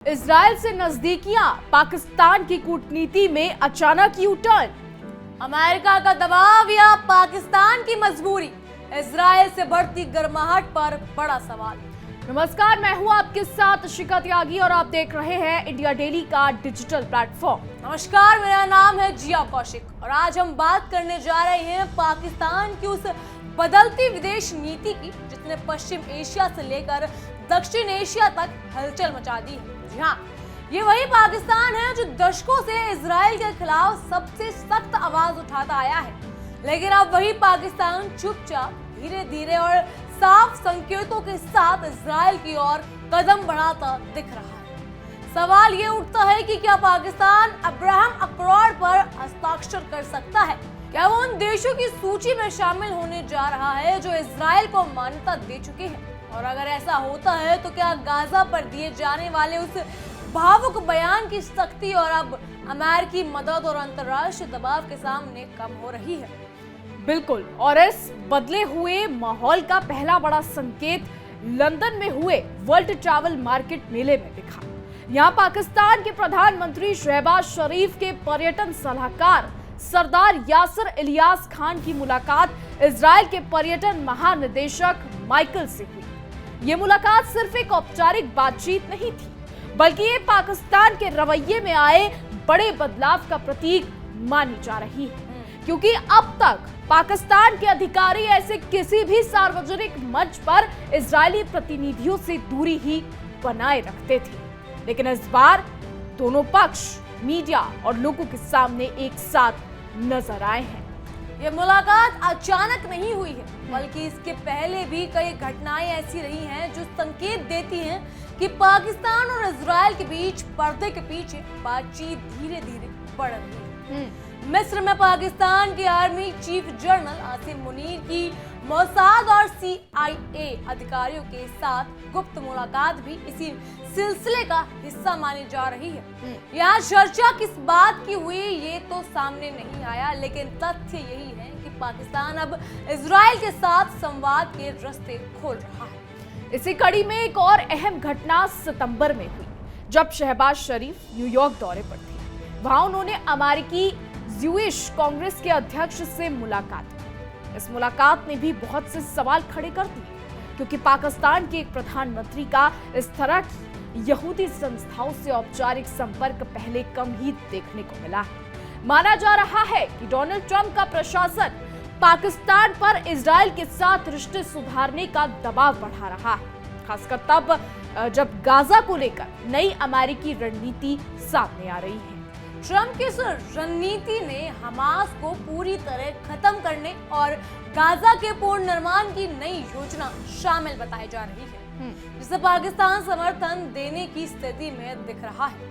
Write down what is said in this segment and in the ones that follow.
Israel से नजदीकियां, पाकिस्तान की कूटनीति में अचानक यू टर्न। अमेरिका का दबाव या पाकिस्तान की मजबूरी, इजराइल से बढ़ती गर्माहट पर बड़ा सवाल। नमस्कार, मैं हूं आपके साथ शिखा त्यागी और आप देख रहे हैं इंडिया डेली का डिजिटल प्लेटफॉर्म। नमस्कार, मेरा नाम है जिया कौशिक और आज हम बात करने जा रहे हैं पाकिस्तान की उस बदलती विदेश नीति की जिसने पश्चिम एशिया से लेकर दक्षिण एशिया तक हलचल मचा दी है। जी हाँ, ये वही पाकिस्तान है जो दशकों से इजराइल के खिलाफ सबसे सख्त आवाज उठाता आया है, लेकिन अब वही पाकिस्तान चुपचाप धीरे धीरे और साफ संकेतों के साथ इजराइल की ओर कदम बढ़ाता दिख रहा है। सवाल ये उठता है कि क्या पाकिस्तान अब्राहम अकॉर्ड पर हस्ताक्षर कर सकता है? क्या वो उन देशों की सूची में शामिल होने जा रहा है जो इजराइल को मान्यता दे चुके हैं? और अगर ऐसा होता है तो क्या गाजा पर दिए जाने वाले उस भावुक बयान की सख्ती और अब अमेरिकी मदद और अंतर्राष्ट्रीय दबाव के सामने कम हो रही है? बिल्कुल, और इस बदले हुए माहौल का पहला बड़ा संकेत लंदन में हुए वर्ल्ड ट्रैवल मार्केट मेले में दिखा। यहाँ पाकिस्तान के प्रधानमंत्री शहबाज शरीफ के पर्यटन सलाहकार सरदार यासिर इलियास खान की मुलाकात इजराइल के पर्यटन महानिदेशक माइकल से हुई। ये मुलाकात सिर्फ एक औपचारिक बातचीत नहीं थी, बल्कि ये पाकिस्तान के रवैये में आए बड़े बदलाव का प्रतीक मानी जा रही है, क्योंकि अब तक पाकिस्तान के अधिकारी ऐसे किसी भी सार्वजनिक मंच पर इजरायली प्रतिनिधियों से दूरी ही बनाए रखते थे, लेकिन इस बार दोनों पक्ष मीडिया और लोगों के सामने एक साथ नजर आए हैं। ये मुलाकात अचानक नहीं हुई है, बल्कि इसके पहले भी कई घटनाएं ऐसी रही हैं जो संकेत देती हैं कि पाकिस्तान और इजराइल के बीच पर्दे के पीछे बातचीत धीरे धीरे बढ़ रही है। मिस्र में पाकिस्तान के army chief general Asim Munir की मोसाद और CIA अधिकारियों के साथ गुप्त मुलाकात भी इसी सिलसिले का हिस्सा मानी जा रही है। यहाँ चर्चा किस बात की हुई ये तो सामने नहीं आया, लेकिन तथ्य यही है कि पाकिस्तान अब इजराइल के साथ संवाद के रास्ते खोल रहा है। इसी कड़ी में एक और अहम घटना सितंबर में हुई, जब शहबाज शरीफ न्यूयॉर्क दौरे पर थे। वहां उन्होंने अमेरिकी ज्यूइश कांग्रेस के अध्यक्ष से मुलाकात की। इस मुलाकात ने भी बहुत से सवाल खड़े कर दिए, क्योंकि पाकिस्तान के एक प्रधानमंत्री का इस तरह की यहूदी संस्थाओं से औपचारिक संपर्क पहले कम ही देखने को मिला है। माना जा रहा है कि डोनाल्ड ट्रंप का प्रशासन पाकिस्तान पर इजराइल के साथ रिश्ते सुधारने का दबाव बढ़ा रहा है, खासकर तब जब गाजा को लेकर नई अमेरिकी रणनीति सामने आ रही है। ट्रंप की इस रणनीति ने हमास को पूरी तरह खत्म करने और गाजा के पुनर्निर्माण की नई योजना शामिल बताई जा रही है, जिसे पाकिस्तान समर्थन देने की स्थिति में दिख रहा है।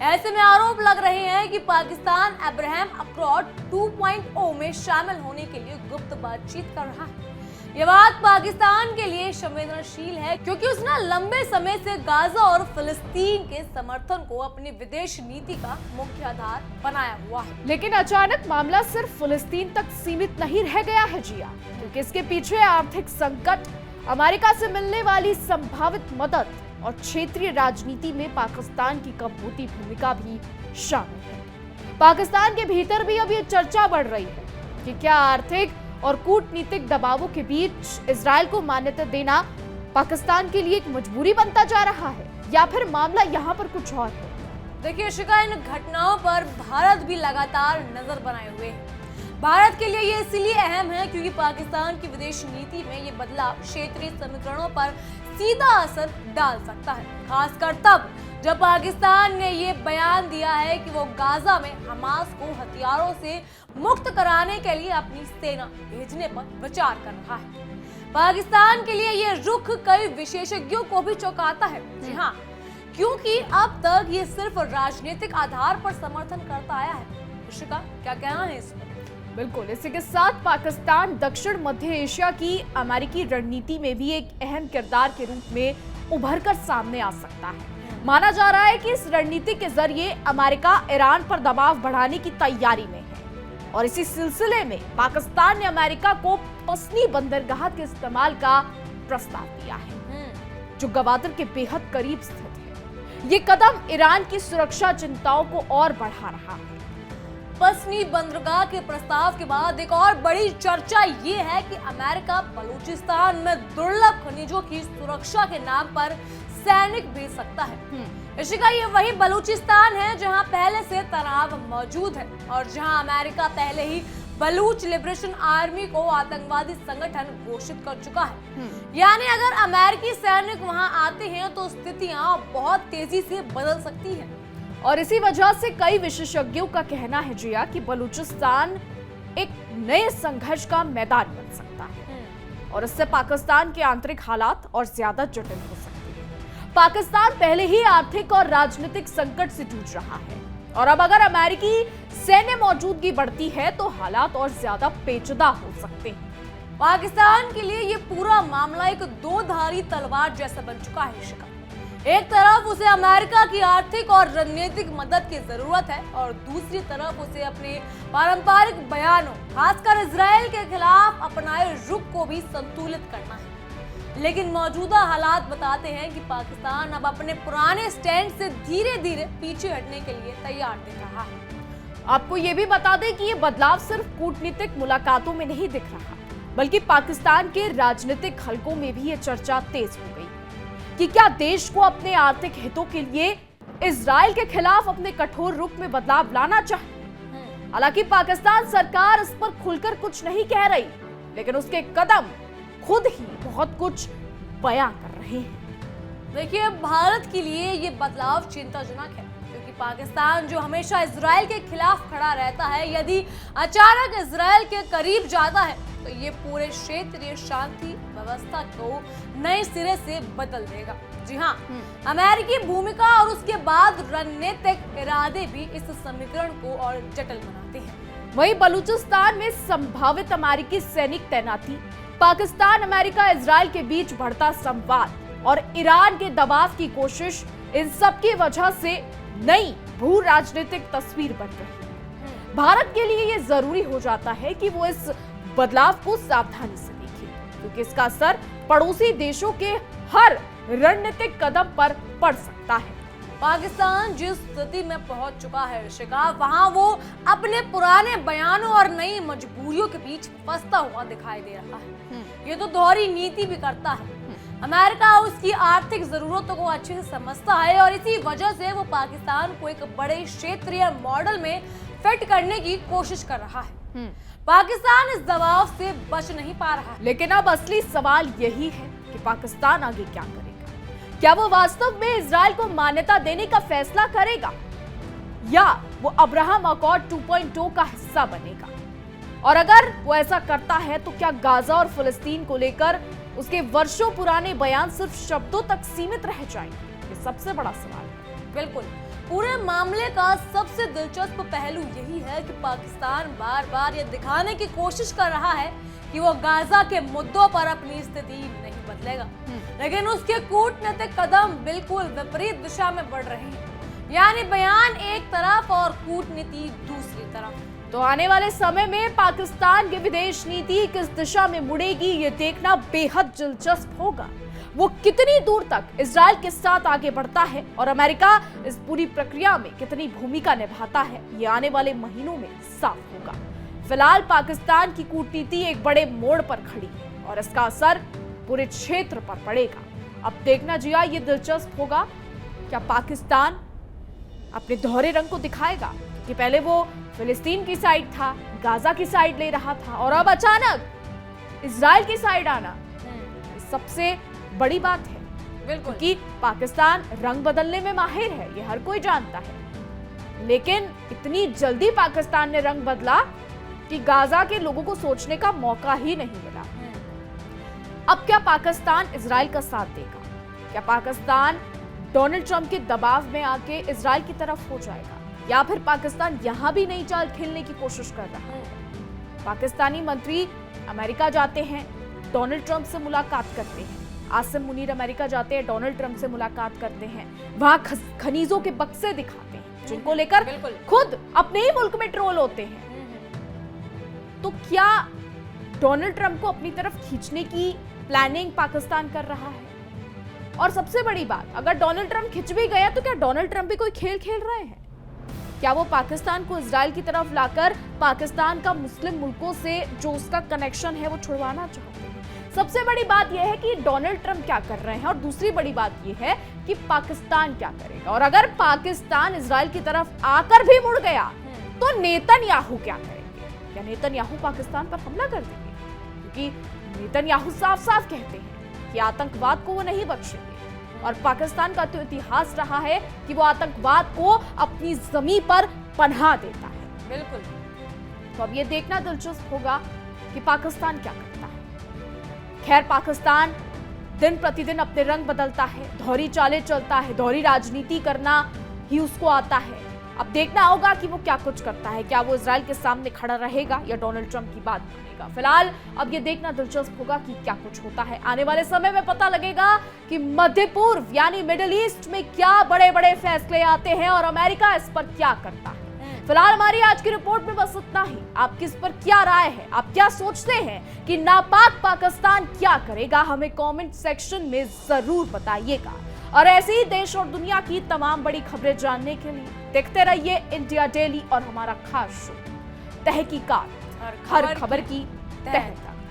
ऐसे में आरोप लग रहे हैं कि पाकिस्तान अब्राहम अकॉर्ड 2.0 में शामिल होने के लिए गुप्त बातचीत कर रहा है। ये बात पाकिस्तान के लिए संवेदनशील है, क्योंकि उसने लंबे समय से गाजा और फिलिस्तीन के समर्थन को अपनी विदेश नीति का मुख्य आधार बनाया हुआ है। लेकिन अचानक मामला सिर्फ फिलिस्तीन तक सीमित नहीं रह गया है जिया, क्योंकि इसके पीछे आर्थिक संकट, अमेरिका से मिलने वाली संभावित मदद और क्षेत्रीय राजनीति में पाकिस्तान की कम होती भूमिका भी शामिल है। पाकिस्तान के भीतर भी अब ये चर्चा बढ़ रही है कि क्या आर्थिक और कूटनीतिक दबावों के बीच इजराइल को मान्यता देना पाकिस्तान के लिए एक मजबूरी बनता जा रहा है, या फिर मामला यहाँ पर कुछ और है। देखिए शिखा, इन घटनाओं पर भारत भी लगातार नजर बनाए हुए है। भारत के लिए ये इसलिए अहम है क्योंकि पाकिस्तान की विदेश नीति में ये बदलाव क्षेत्रीय समीकरणों पर सीधा असर डाल सकता है, खासकर तब जब पाकिस्तान ने ये बयान दिया है कि वो गाजा में हमास को हथियारों से मुक्त कराने के लिए अपनी सेना भेजने पर विचार कर रहा है। पाकिस्तान के लिए ये रुख कई विशेषज्ञों को भी चौंकाता है। जी हाँ, क्योंकि अब तक ये सिर्फ राजनीतिक आधार पर समर्थन करता आया है। ऋषिका, क्या कहना है इस पर? बिल्कुल, इसी के साथ पाकिस्तान दक्षिण मध्य एशिया की अमेरिकी रणनीति में भी एक अहम किरदार के रूप में उभरकर सामने आ सकता है। माना जा रहा है कि इस रणनीति के जरिए अमेरिका ईरान पर दबाव बढ़ाने की तैयारी में है, और इसी सिलसिले में पाकिस्तान ने अमेरिका को पसनी बंदरगाह के इस्तेमाल का प्रस्ताव दिया है, जो गवादर के बेहद करीब स्थित है। ये कदम ईरान की सुरक्षा चिंताओं को और बढ़ा रहा है। पसनी बंदरगाह के प्रस्ताव के बाद एक और बड़ी चर्चा ये है कि अमेरिका बलूचिस्तान में दुर्लभ खनिजों की सुरक्षा के नाम पर सैनिक भेज सकता है। ऋषिका, ये वही बलूचिस्तान है जहां पहले से तनाव मौजूद है और जहां अमेरिका पहले ही बलूच लिबरेशन आर्मी को आतंकवादी संगठन घोषित कर चुका है। यानी अगर अमेरिकी सैनिक वहां आते हैं तो स्थितियां बहुत तेजी से बदल सकती हैं। और इसी वजह से कई विशेषज्ञों का कहना है जिया कि बलूचिस्तान एक नए संघर्ष का मैदान बन सकता है और इससे पाकिस्तान के आंतरिक हालात और ज्यादा जटिल हो सकते हैं। पाकिस्तान पहले ही आर्थिक और राजनीतिक संकट से जूझ रहा है और अब अगर अमेरिकी सैन्य मौजूदगी बढ़ती है तो हालात और ज्यादा पेचीदा हो सकते हैं। पाकिस्तान के लिए ये पूरा मामला एक दो धारी तलवार जैसा बन चुका है ऋषिका। एक तरफ उसे अमेरिका की आर्थिक और रणनीतिक मदद की जरूरत है और दूसरी तरफ उसे अपने पारंपरिक बयानों, खासकर इजराइल के खिलाफ अपनाए रुख को भी संतुलित करना है। लेकिन मौजूदा हालात बताते हैं कि पाकिस्तान अब अपने पुराने स्टैंड से धीरे धीरे पीछे हटने के लिए तैयार दिख रहा है। आपको ये भी बता दें कि ये बदलाव सिर्फ कूटनीतिक मुलाकातों में नहीं दिख रहा, बल्कि पाकिस्तान के राजनीतिक हलकों में भी ये चर्चा तेज हो गई कि क्या देश को अपने आर्थिक हितों के लिए इजराइल के खिलाफ अपने कठोर रुख में बदलाव लाना चाहिए। हालांकि पाकिस्तान सरकार इस पर खुलकर कुछ नहीं कह रही, लेकिन उसके कदम खुद ही बहुत कुछ बयां कर रहे हैं। देखिए, भारत के लिए ये बदलाव चिंताजनक है क्योंकि पाकिस्तान जो हमेशा इजराइल के खिलाफ खड़ा रहता है, यदि अचानक इजराइल के करीब जाता है तो ये पूरे क्षेत्रीय शांति व्यवस्था को नए सिरे से बदल देगा। जी हाँ, अमेरिकी भूमिका और उसके बाद रणनीतिक इरादे भी इस समीकरण को और जटिल बनाते हैं। वहीं बलूचिस्तान में संभावित अमेरिकी सैनिक तैनाती, पाकिस्तान, अमेरिका, इजराइल के बीच बढ़ता संवाद और ईरान के दबाव की कोशिश, इन सब की वजह से नई भू राजनीतिक तस्वीर बन रही है। भारत के लिए ये जरूरी हो जाता है कि वो इस बदलाव को सावधानी से देखे, क्योंकि इसका असर पड़ोसी देशों के हर रणनीतिक कदम पर पड़ सकता है। पाकिस्तान जिस स्थिति में पहुंच चुका है ऋषिका, वहां वो अपने पुराने बयानों और नई मजबूरियों के बीच फंसता हुआ दिखाई दे रहा है। ये तो दोहरी नीति भी करता है। अमेरिका उसकी आर्थिक जरूरतों को अच्छे से समझता है और इसी वजह से वो पाकिस्तान को एक बड़े क्षेत्रीय मॉडल में फिट करने की कोशिश कर रहा है। पाकिस्तान इस दबाव से बच नहीं पा रहा। लेकिन अब असली सवाल यही है कि पाकिस्तान आगे क्या करेगा। क्या वो वास्तव में इजराइल को मान्यता देने का फैसला करेगा या वो अब्राहम अकॉर्ड 2.0 का हिस्सा बनेगा? और अगर वो ऐसा करता है तो क्या गाजा और फिलिस्तीन को लेकर उसके वर्षों पुराने बयान सिर्फ शब्दों तक सीमित रह जाएंगे? ये सबसे बड़ा सवाल है। बिल्कुल, पूरे मामले का सबसे दिलचस्प पहलू यही है कि पाकिस्तान बार बार ये दिखाने की कोशिश कर रहा है कि वो गाजा के मुद्दों पर अपनी स्थिति नहीं बदलेगा, लेकिन उसके कूटनीतिक कदम बिल्कुल विपरीत दिशा में बढ़ रहे हैं। यानी बयान एक तरफ और कूटनीति दूसरी तरफ। तो आने वाले समय में पाकिस्तान की विदेश नीति किस दिशा में मुड़ेगी, ये देखना बेहद दिलचस्प होगा। वो कितनी दूर तक इजराइल के साथ आगे बढ़ता है और अमेरिका इस पूरी प्रक्रिया में कितनी भूमिका निभाता है, ये आने वाले महीनों में साफ होगा। फिलहाल पाकिस्तान की कूटनीति एक बड़े मोड़ पर खड़ी है और इसका असर पूरे क्षेत्र पर पड़ेगा। अब देखना जिया, ये दिलचस्प होगा क्या पाकिस्तान अपने दोहरे रंग को दिखाएगा कि पहले वो फिलिस्तीन की साइड था, गाजा की साइड ले रहा था और अब अचानक इजराइल की साइड आना सबसे बड़ी बात है। बिल्कुल, कि पाकिस्तान रंग बदलने में माहिर है, ये हर कोई जानता है, लेकिन इतनी जल्दी पाकिस्तान ने रंग बदला कि गाजा के लोगों को सोचने का मौका ही नहीं मिला। अब क्या पाकिस्तान इजराइल का साथ देगा? क्या पाकिस्तान डोनाल्ड ट्रंप के दबाव में आके इजराइल की तरफ हो जाएगा या फिर पाकिस्तान यहां भी नई चाल खेलने की कोशिश कर रहा है? पाकिस्तानी मंत्री अमेरिका जाते हैं, डोनाल्ड ट्रंप से मुलाकात करते हैं। आसिम मुनीर अमेरिका जाते हैं, डोनाल्ड ट्रंप से मुलाकात करते हैं, वहां खनीजों के बक्से दिखाते हैं जिनको लेकर खुद अपने ही मुल्क में ट्रोल होते हैं। तो क्या डोनाल्ड ट्रंप को अपनी तरफ खींचने की प्लानिंग पाकिस्तान कर रहा है? और सबसे बड़ी बात, अगर डोनाल्ड ट्रंप खिंच भी गया तो क्या डोनाल्ड ट्रंप भी कोई खेल खेल रहे हैं? क्या वो पाकिस्तान को इजराइल की तरफ लाकर पाकिस्तान का मुस्लिम मुल्कों से जो उसका कनेक्शन है वो छुड़वाना चाहते हैं? सबसे बड़ी बात यह है कि डोनाल्ड ट्रंप क्या कर रहे हैं, और दूसरी बड़ी बात यह है कि पाकिस्तान क्या करेगा। और अगर पाकिस्तान इजराइल की तरफ आकर भी मुड़ गया तो नेतन्याहू क्या करेंगे? क्या नेतन्याहू पाकिस्तान पर हमला कर देंगे? क्योंकि नेतन्याहू साफ साफ कहते हैं कि आतंकवाद को वो नहीं बख्शेंगे, और पाकिस्तान का तो इतिहास रहा है कि वो आतंकवाद को अपनी जमीन पर पनाह देता है। बिल्कुल। तो अब ये देखना दिलचस्प होगा कि पाकिस्तान क्या करता है। खैर, पाकिस्तान दिन प्रतिदिन अपने रंग बदलता है, दोहरी चालें चलता है, दोहरी राजनीति करना ही उसको आता है। अब देखना होगा कि वो क्या कुछ करता है। क्या वो इजराइल के सामने खड़ा रहेगा या डोनाल्ड ट्रंप की बात मानेगा? फिलहाल अब ये देखना दिलचस्प होगा कि क्या कुछ होता है। आने वाले समय में पता लगेगा कि मध्य पूर्व यानी मिडिल ईस्ट में क्या बड़े बड़े फैसले आते हैं और अमेरिका इस पर क्या करता है। फिलहाल हमारी आज की रिपोर्ट में बस इतना ही। आपकी इस पर क्या राय है? आप क्या सोचते हैं कि नापाक पाकिस्तान क्या करेगा? हमें कमेंट सेक्शन में जरूर बताइएगा। और ऐसे ही देश और दुनिया की तमाम बड़ी खबरें जानने के लिए देखते रहिए इंडिया डेली और हमारा खास शो तहकीकात, हर खबर की तह तक।